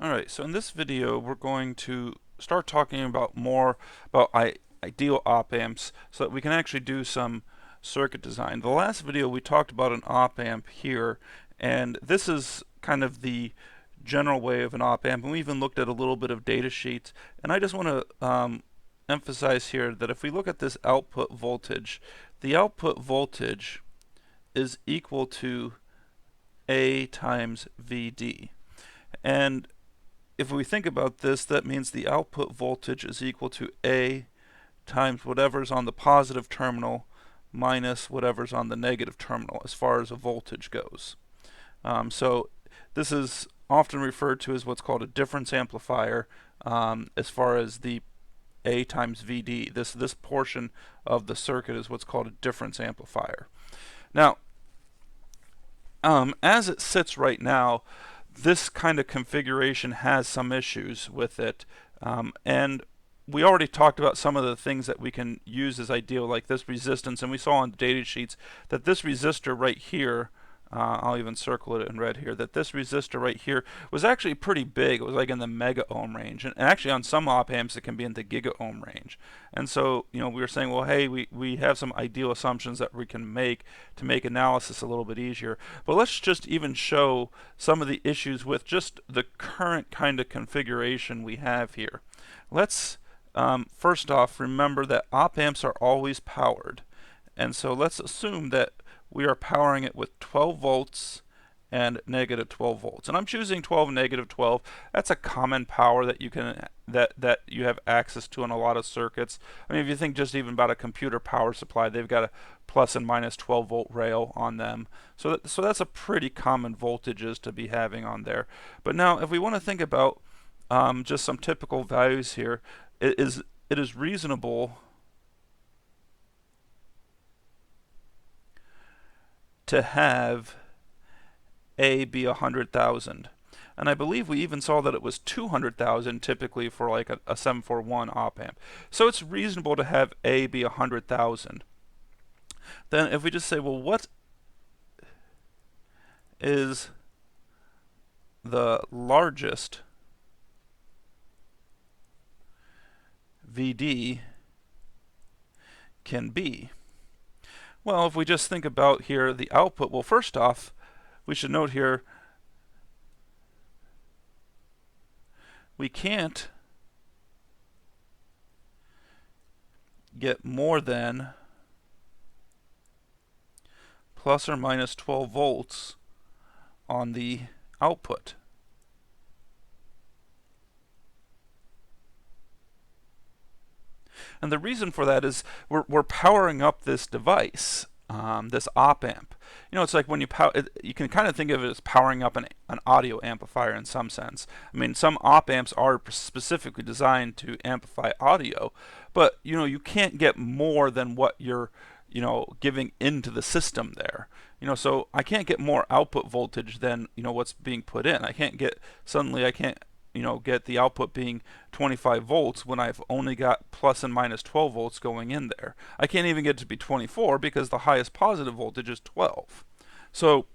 Alright, so in this video we're going to start talking about more about ideal op amps so that we can actually do some circuit design. The last video we talked about an op amp here, and this is kind of the general way of an op amp, and we even looked at a little bit of data sheets. And I just want to emphasize here that if we look at this output voltage, the output voltage is equal to A times VD. And if we think about this, that means the output voltage is equal to A times whatever's on the positive terminal minus whatever's on the negative terminal as far as a voltage goes. So this is often referred to as what's called a difference amplifier as far as the A times VD. This portion of the circuit is what's called a difference amplifier. Now, as it sits right now, this kind of configuration has some issues with it, and we already talked about some of the things that we can use as ideal, like this resistance, and we saw on the data sheets that this resistor right here, I'll even circle it in red here, that this resistor right here was actually pretty big. It was like in the mega ohm range, and actually on some op amps it can be in the giga ohm range. And so, we were saying, well, hey, we have some ideal assumptions that we can make to make analysis a little bit easier. But let's just even show some of the issues with just the current kind of configuration we have here. Let's first off remember that op amps are always powered, and so let's assume that we are powering it with 12 volts and negative 12 volts. And I'm choosing 12 and negative 12. That's a common power that you can that you have access to in a lot of circuits. I mean, if you think just even about a computer power supply, they've got a plus and minus 12 volt rail on them. So that's a pretty common voltages to be having on there. But now if we want to think about just some typical values here, it is reasonable to have A be 100,000. And I believe we even saw that it was 200,000 typically for like a 741 op amp. So it's reasonable to have A be 100,000. Then if we just say, well, what is the largest VD can be? Well, if we just think about here the output, well, first off, we should note here we can't get more than plus or minus 12 volts on the output. And the reason for that is we're powering up this device, this op amp. It's like when you you can kind of think of it as powering up an audio amplifier in some sense. I mean, some op amps are specifically designed to amplify audio, but you can't get more than what you're giving into the system there. So I can't get more output voltage than what's being put in. I can't get get the output being 25 volts when I've only got plus and minus 12 volts going in there. I can't even get it to be 24 because the highest positive voltage is 12. So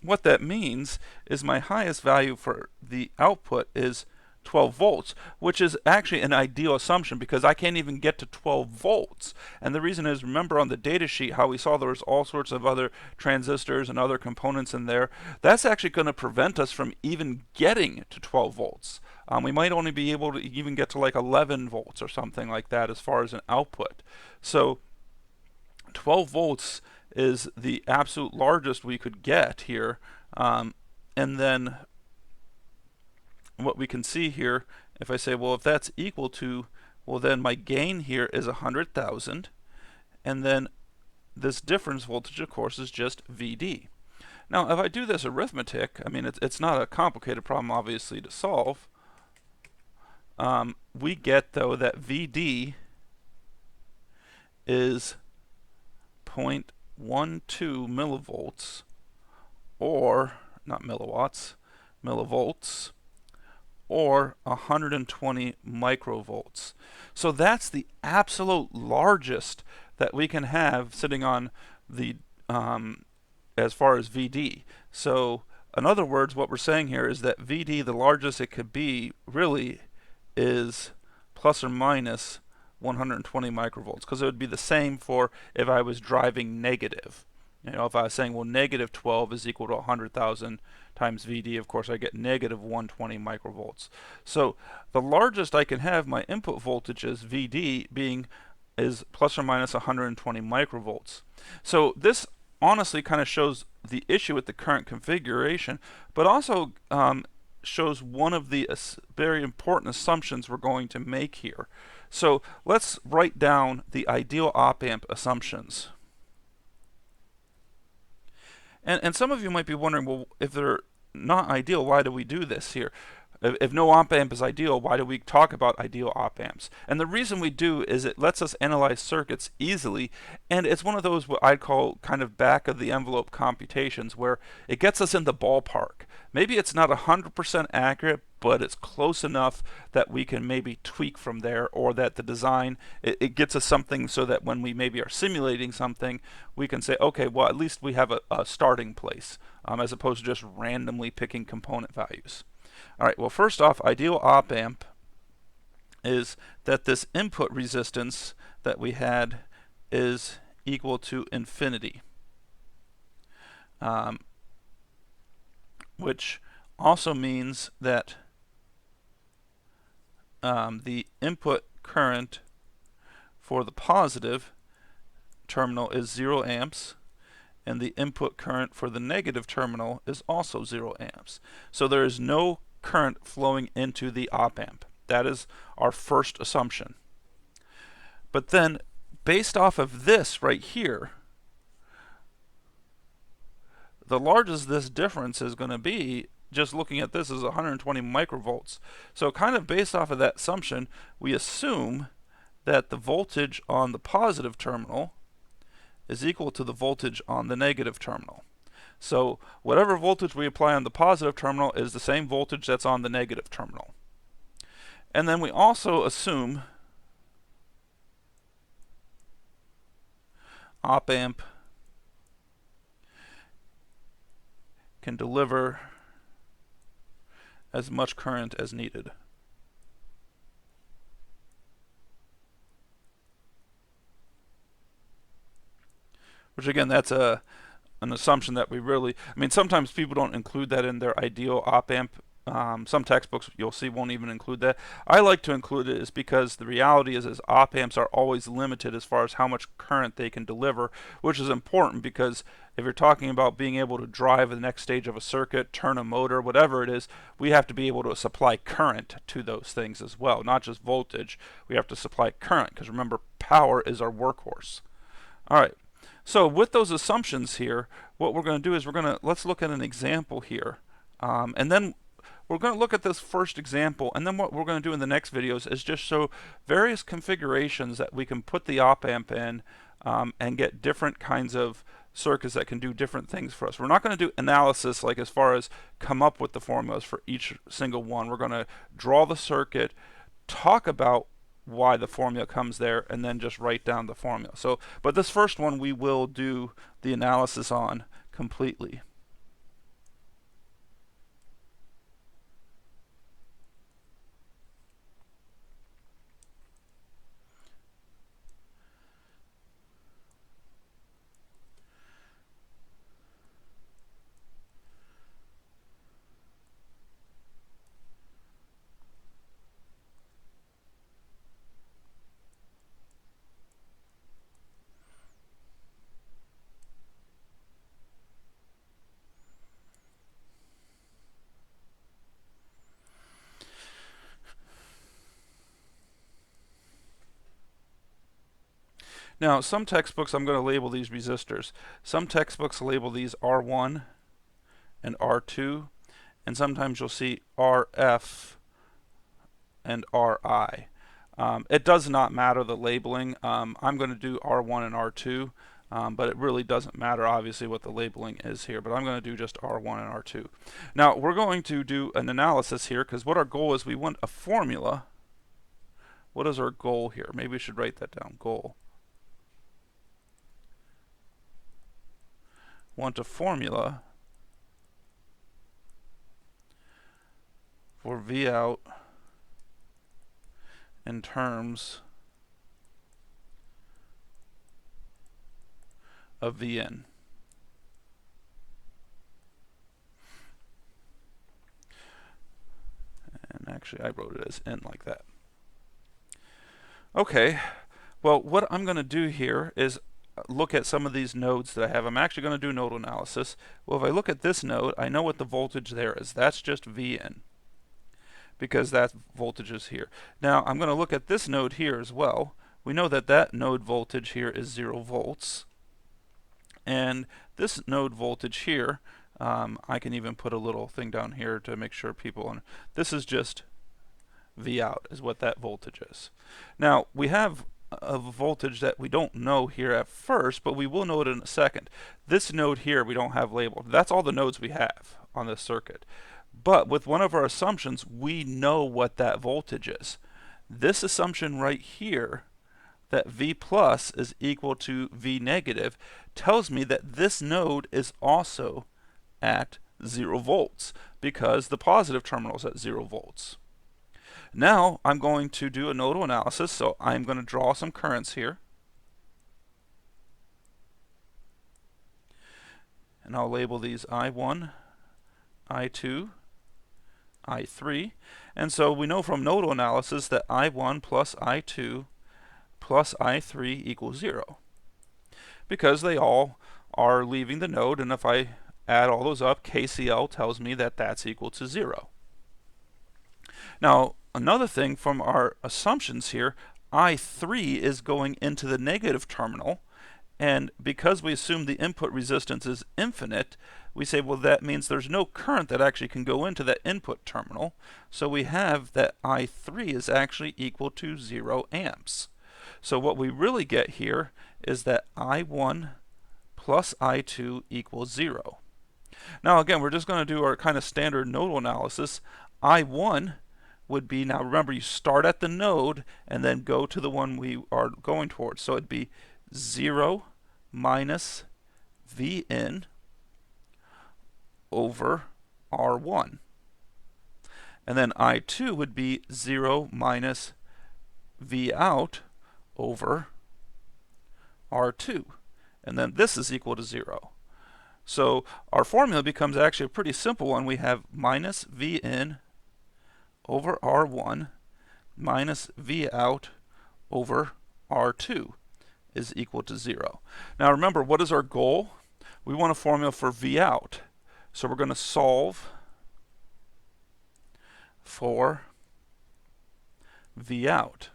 what that means is my highest value for the output is 12 volts, which is actually an ideal assumption because I can't even get to 12 volts. And the reason is, remember on the data sheet how we saw there was all sorts of other transistors and other components in there. That's actually going to prevent us from even getting to 12 volts. We might only be able to even get to like 11 volts or something like that as far as an output. So 12 volts is the absolute largest we could get here. And then what we can see here, if I say, well, if that's equal to, well, then my gain here is 100,000, and then this difference voltage, of course, is just VD. Now, if I do this arithmetic, I mean, it's not a complicated problem, obviously, to solve. We get, though, that VD is 0.12 millivolts, or, not milliwatts, millivolts, or 120 microvolts. So that's the absolute largest that we can have sitting on the as far as VD. So in other words, what we're saying here is that VD, the largest it could be, really is plus or minus 120 microvolts, because it would be the same for if I was driving negative. You know, if I was saying, well, negative 12 is equal to 100,000 times VD, of course I get negative 120 microvolts. So the largest I can have my input voltage is VD being is plus or minus 120 microvolts. So this honestly kind of shows the issue with the current configuration, but also shows one of the very important assumptions we're going to make here. So let's write down the ideal op-amp assumptions. And some of you might be wondering, well, if they're not ideal, why do we do this here? If no op-amp is ideal, why do we talk about ideal op-amps? And the reason we do is it lets us analyze circuits easily, and it's one of those what I'd call kind of back-of-the-envelope computations where it gets us in the ballpark. Maybe it's not 100% accurate, but it's close enough that we can maybe tweak from there, or that the design, it gets us something so that when we maybe are simulating something, we can say, okay, well, at least we have a starting place, as opposed to just randomly picking component values. All right, well, first off, ideal op-amp is that this input resistance that we had is equal to infinity, which also means that the input current for the positive terminal is 0 amps, and the input current for the negative terminal is also 0 amps. So there is no current flowing into the op-amp. That is our first assumption. But then, based off of this right here, the largest this difference is going to be, just looking at this, is 120 microvolts. So kind of based off of that assumption, we assume that the voltage on the positive terminal is equal to the voltage on the negative terminal. So whatever voltage we apply on the positive terminal is the same voltage that's on the negative terminal. And then we also assume op-amp can deliver as much current as needed. Which again, that's an assumption that we really, I mean, sometimes people don't include that in their ideal op-amp. Some textbooks you'll see won't even include that. I like to include it is because the reality is op-amps are always limited as far as how much current they can deliver, which is important because if you're talking about being able to drive the next stage of a circuit, turn a motor, whatever it is, we have to be able to supply current to those things as well, not just voltage. We have to supply current because remember, power is our workhorse. All right. So with those assumptions here, what we're going to do is let's look at an example here, and then we're going to look at this first example, and then what we're going to do in the next videos is just show various configurations that we can put the op-amp in and get different kinds of circuits that can do different things for us. We're not going to do analysis like as far as come up with the formulas for each single one. We're going to draw the circuit, talk about why the formula comes there, and then just write down the formula. So, but this first one we will do the analysis on completely. Now, some textbooks I'm going to label these resistors. Some textbooks label these R1 and R2, and sometimes you'll see RF and RI. It does not matter the labeling. I'm going to do R1 and R2, but it really doesn't matter obviously what the labeling is here, but I'm going to do just R1 and R2. Now, we're going to do an analysis here because what our goal is, we want a formula. What is our goal here? Maybe we should write that down. Goal. Want a formula for V out in terms of V in. And actually I wrote it as in like that. Okay, well what I'm going to do here is look at some of these nodes that I have. I'm actually going to do nodal analysis. Well, if I look at this node, I know what the voltage there is. That's just V in, because that voltage is here. Now I'm going to look at this node here as well. We know that that node voltage here is 0 volts. And this node voltage here, I can even put a little thing down here to make sure people, this is just V out is what that voltage is. Now we have a voltage that we don't know here at first, but we will know it in a second. This node here we don't have labeled. That's all the nodes we have on this circuit. But with one of our assumptions, we know what that voltage is. This assumption right here, that V plus is equal to V negative, tells me that this node is also at 0 volts because the positive terminal is at 0 volts. Now I'm going to do a nodal analysis, so I'm going to draw some currents here. And I'll label these I1, I2, I3. And so we know from nodal analysis that I1 plus I2 plus I3 equals 0, because they all are leaving the node, and if I add all those up, KCL tells me that that's equal to 0. Now another thing from our assumptions here, I3 is going into the negative terminal, and because we assume the input resistance is infinite, we say, well, that means there's no current that actually can go into that input terminal. So we have that I3 is actually equal to 0 amps. So what we really get here is that I1 plus I2 equals 0. Now again, we're just going to do our kind of standard nodal analysis. I1 would be, now remember, you start at the node and then go to the one we are going towards. So it'd be 0 minus V in over R1. And then I2 would be 0 minus V out over R2. And then this is equal to 0. So our formula becomes actually a pretty simple one. We have minus V in over R1 minus V out over R2 is equal to 0. Now remember, what is our goal? We want a formula for V out. So we're going to solve for V out.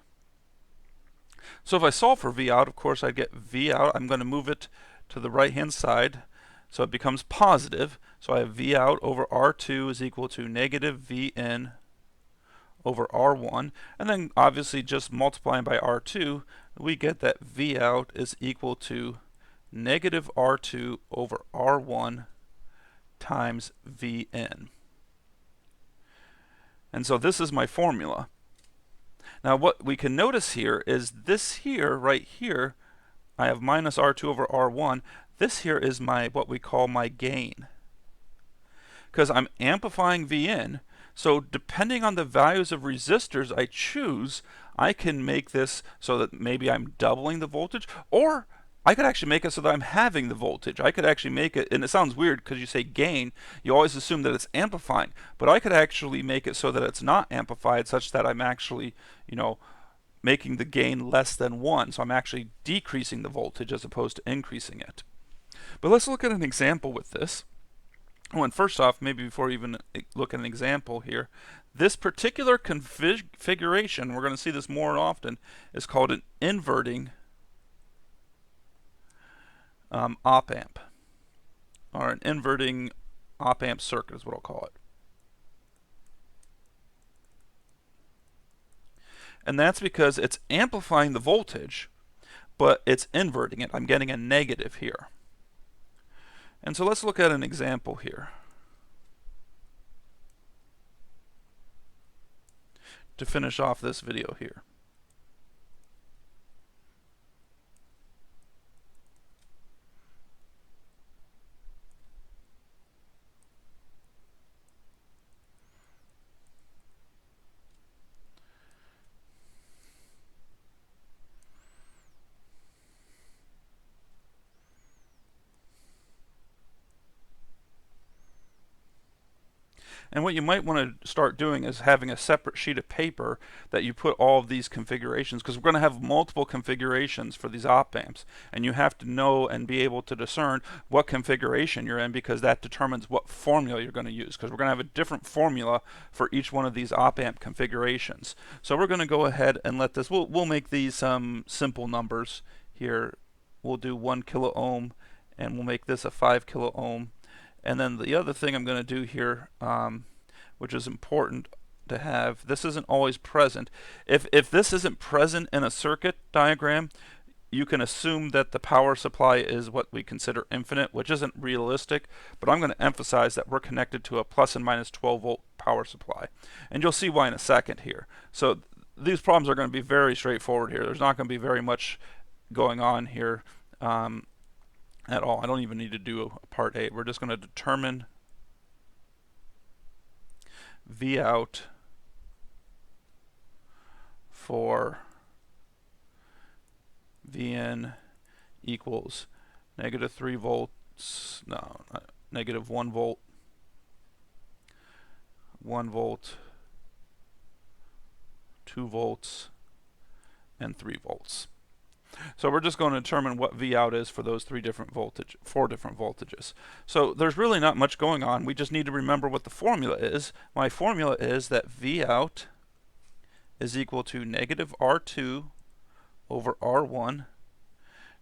So if I solve for V out, of course I get V out. I'm going to move it to the right hand side so it becomes positive. So I have V out over R2 is equal to negative V in over R1, and then obviously just multiplying by R2, we get that V out is equal to negative R2 over R1 times V in. And so this is my formula. Now what we can notice here is this here, right here, I have minus R2 over R1. This here is my, what we call my gain, because I'm amplifying V in. So depending on the values of resistors I choose, I can make this so that maybe I'm doubling the voltage, or I could actually make it so that I'm halving the voltage. I could actually make it, and it sounds weird because you say gain, you always assume that it's amplifying, but I could actually make it so that it's not amplified, such that I'm actually, making the gain less than 1. So I'm actually decreasing the voltage as opposed to increasing it. But let's look at an example with this. Oh, and first off, maybe before we even look at an example here, this particular configuration, we're going to see this more often, is called an inverting op-amp, or an inverting op-amp circuit is what I'll call it. And that's because it's amplifying the voltage, but it's inverting it. I'm getting a negative here. And so let's look at an example here to finish off this video here. And what you might want to start doing is having a separate sheet of paper that you put all of these configurations, because we're going to have multiple configurations for these op amps, and you have to know and be able to discern what configuration you're in, because that determines what formula you're going to use, because we're going to have a different formula for each one of these op amp configurations. So we're going to go ahead and let this, we'll make these some simple numbers here. We'll do 1 kilo ohm, and we'll make this a 5 kilo ohm. And then the other thing I'm going to do here, which is important to have, this isn't always present. If this isn't present in a circuit diagram, you can assume that the power supply is what we consider infinite, which isn't realistic, but I'm going to emphasize that we're connected to a plus and minus 12 volt power supply. And you'll see why in a second here. So these problems are going to be very straightforward here. There's not going to be very much going on here at all. I don't even need to do a part 8. We're just going to determine V out for Vn equals negative 3 volts, no, negative 1 volt, 1 volt, 2 volts, and 3 volts. So we're just going to determine what V out is for those 4 different voltages. So there's really not much going on. We just need to remember what the formula is. My formula is that V out is equal to negative R2 over R1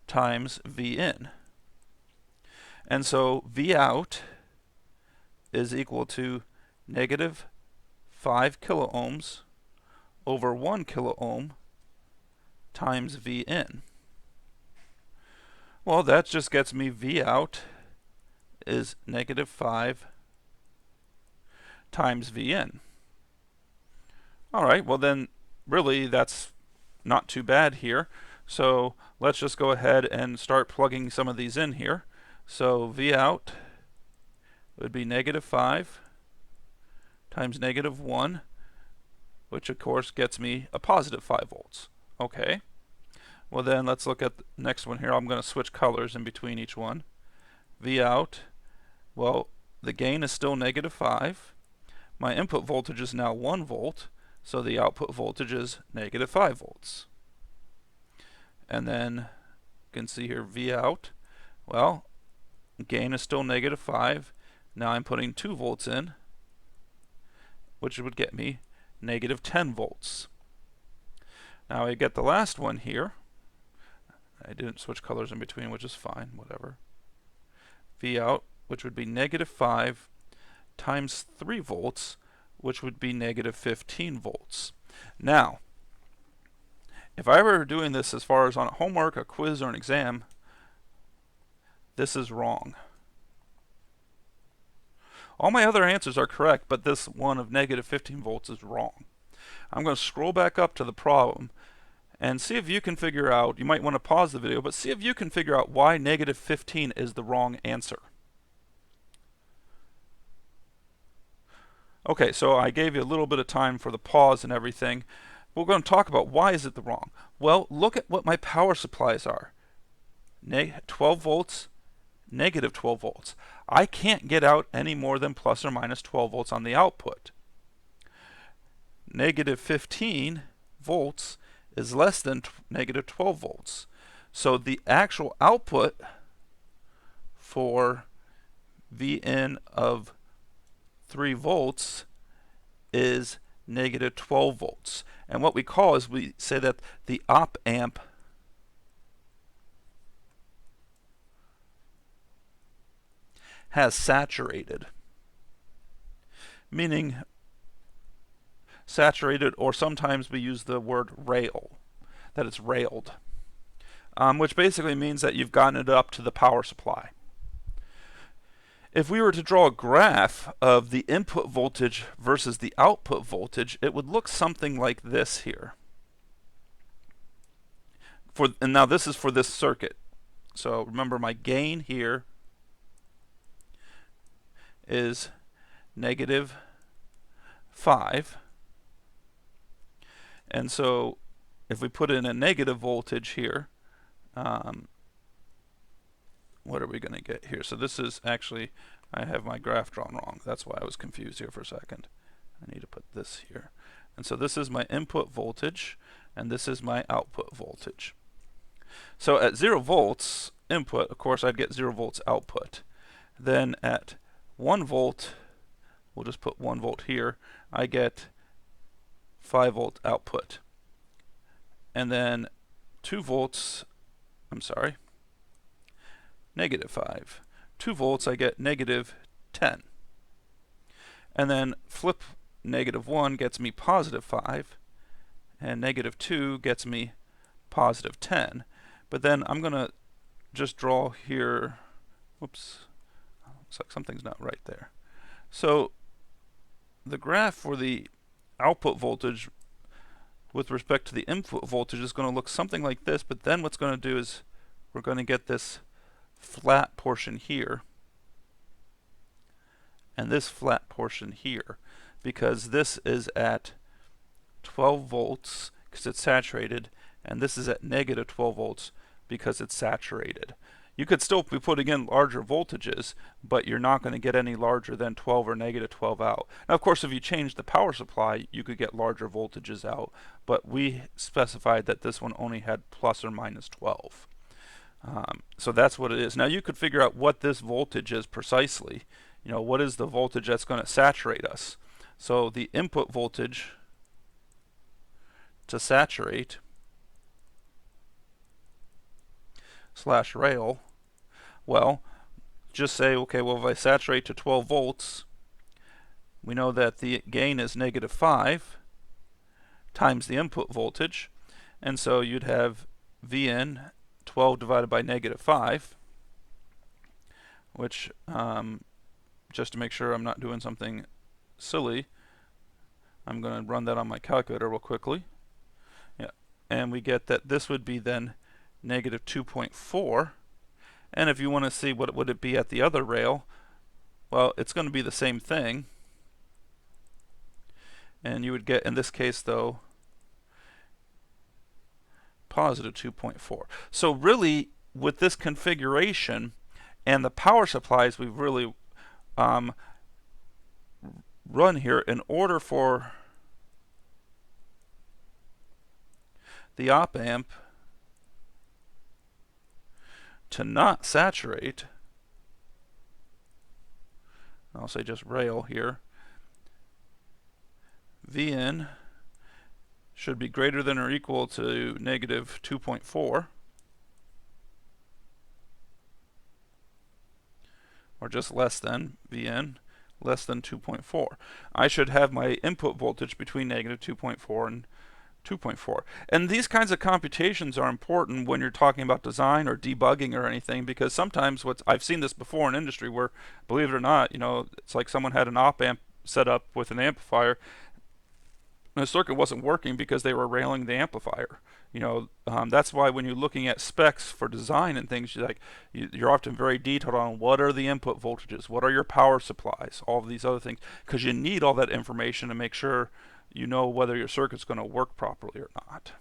times V in. And so V out is equal to negative 5 kilo ohms over 1 kilo ohm times V in. Well, that just gets me V out is negative 5 times V in. All right, well then really that's not too bad here. So let's just go ahead and start plugging some of these in here. So V out would be negative 5 times negative 1, which of course gets me a positive 5 volts. Okay, well then let's look at the next one here. I'm going to switch colors in between each one. V out, well, the gain is still negative 5. My input voltage is now 1 volt, so the output voltage is negative 5 volts. And then you can see here V out, well, gain is still negative 5. Now I'm putting 2 volts in, which would get me negative 10 volts. Now I get the last one here. I didn't switch colors in between, which is fine, whatever. V out, which would be negative 5 times 3 volts, which would be negative 15 volts. Now, if I were doing this as far as on a homework, a quiz, or an exam, this is wrong. All my other answers are correct, but this one of negative 15 volts is wrong. I'm going to scroll back up to the problem and see if you can figure out, you might want to pause the video, but see if you can figure out why negative 15 is the wrong answer. Okay, so I gave you a little bit of time for the pause and everything. We're going to talk about why is it the wrong. Well, look at what my power supplies are. 12 volts, negative 12 volts. I can't get out any more than plus or minus 12 volts on the output. Negative 15 volts is less than negative 12 volts. So the actual output for V in of 3 volts is negative 12 volts. And what we call is, we say that the op amp has saturated, meaning saturated, or sometimes we use the word rail, that it's railed, which basically means that you've gotten it up to the power supply. If we were to draw a graph of the input voltage versus the output voltage, it would look something like this here. And now this is for this circuit. So remember, my gain here is negative 5. And so if we put in a negative voltage here, what are we going to get here? So this is actually, I have my graph drawn wrong. That's why I was confused here for a second. I need to put this here. And so this is my input voltage, and this is my output voltage. So at 0 volts input, of course, I'd get 0 volts output. Then at 1 volt, we'll just put 1 volt here, I get 5 volt output. And then 2 volts, I'm sorry, negative 5. 2 volts, I get negative 10. And then flip negative 1 gets me positive 5, and negative 2 gets me positive 10. But then I'm going to just draw here, whoops, looks like something's not right there. So the graph for the output voltage with respect to the input voltage is going to look something like this, but then what's going to do is we're going to get this flat portion here and this flat portion here, because this is at 12 volts because it's saturated, and this is at negative 12 volts because it's saturated. You could still be putting in larger voltages, but you're not going to get any larger than 12 or negative 12 out. Now, of course, if you change the power supply, you could get larger voltages out, but we specified that this one only had plus or minus 12. So that's what it is. Now, you could figure out what this voltage is precisely. You know, what is the voltage that's going to saturate us? So the input voltage to saturate slash rail, well, just say, okay, well, if I saturate to 12 volts, we know that the gain is negative 5 times the input voltage, and so you'd have Vn 12 divided by negative 5, which, just to make sure I'm not doing something silly, I'm going to run that on my calculator real quickly. Yeah, and we get that this would be then negative 2.4. And if you want to see what would it be at the other rail, well, it's going to be the same thing. And you would get, in this case though, positive 2.4. So really, with this configuration and the power supplies we've really run here, in order for the op amp to not saturate, I'll say just rail here, Vn should be greater than or equal to negative 2.4, or just less than, Vn less than 2.4. I should have my input voltage between negative 2.4 and 2.4. And these kinds of computations are important when you're talking about design or debugging or anything, because sometimes I've seen this before in industry where, believe it or not, you know, it's like someone had an op amp set up with an amplifier and the circuit wasn't working because they were railing the amplifier. You know, that's why when you're looking at specs for design and things, you're often very detailed on what are the input voltages, what are your power supplies, all of these other things, because you need all that information to make sure you know whether your circuit's going to work properly or not.